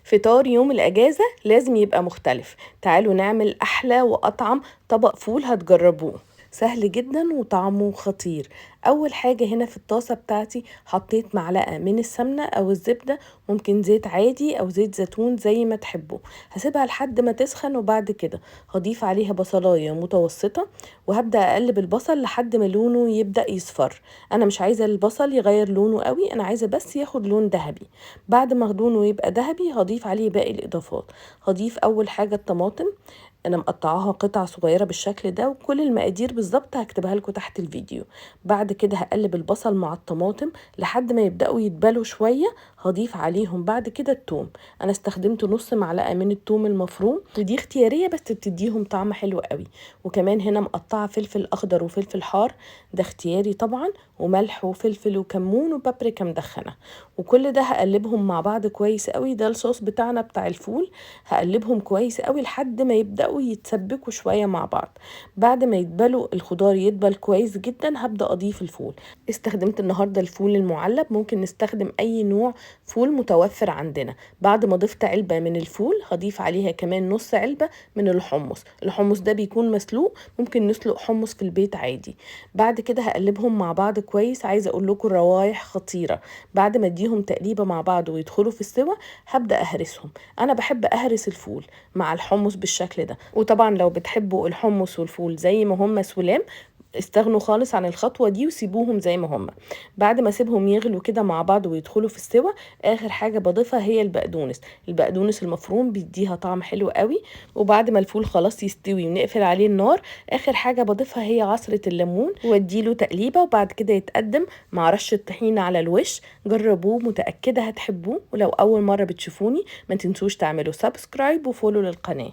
فطار يوم الأجازة لازم يبقى مختلف. تعالوا نعمل أحلى وأطعم طبق فول هتجربوه. سهل جدا وطعمه خطير. أول حاجة هنا في الطاسة بتاعتي حطيت معلقة من السمنة أو الزبدة، ممكن زيت عادي أو زيت زيتون زي ما تحبوا. هسيبها لحد ما تسخن وبعد كده هضيف عليها بصلاية متوسطة، وهبدأ أقلب البصل لحد ما لونه يبدأ يصفر. أنا مش عايزة البصل يغير لونه قوي، أنا عايزة بس ياخد لون ذهبي. بعد ما لونه يبقى ذهبي هضيف عليه باقي الإضافات. هضيف أول حاجة الطماطم، انا مقطعاها قطع صغيره بالشكل ده، وكل المقادير بالظبط هكتبها لكم تحت الفيديو. بعد كده هقلب البصل مع الطماطم لحد ما يبداوا يتبلوا شويه. هضيف عليهم بعد كده الثوم. انا استخدمت نص معلقه من الثوم المفروم، ودي اختياريه بس بتديهم طعم حلو قوي. وكمان هنا مقطعه فلفل اخضر وفلفل حار، ده اختياري طبعا، وملح وفلفل وكمون وبابريكا مدخنه. وكل ده هقلبهم مع بعض كويس قوي. ده الصوص بتاعنا بتاع الفول. هقلبهم كويس قوي لحد ما يبداوا يتسبكوا شويه مع بعض. بعد ما يتبلوا الخضار يدبل كويس جدا هبدا اضيف الفول. استخدمت النهارده الفول المعلب، ممكن نستخدم اي نوع فول متوفر عندنا. بعد ما ضفت علبه من الفول هضيف عليها كمان نص علبه من الحمص. الحمص ده بيكون مسلوق، ممكن نسلق حمص في البيت عادي. بعد كده هقلبهم مع بعض كويس. عايزه اقول لكم الروايح خطيره. بعد ما اديهم تقليبه مع بعض ويدخلوا في السوا هبدا اهرسهم. انا بحب اهرس الفول مع الحمص بالشكل ده. وطبعا لو بتحبوا الحمص والفول زي ما هم سلام، استغنوا خالص عن الخطوة دي وسيبوهم زي ما هم. بعد ما اسيبهم يغلوا كده مع بعض ويدخلوا في السوا، اخر حاجة بضيفها هي البقدونس. البقدونس المفروم بيديها طعم حلو قوي. وبعد ما الفول خلاص يستوي ونقفل عليه النار، اخر حاجة بضيفها هي عصرة الليمون واديله تقليبة، وبعد كده يتقدم مع رشة طحينة على الوش. جربوه، متأكدة هتحبوه. ولو اول مرة بتشوفوني ما تنسوش تعملوا سبسكرايب وفولو للقناة.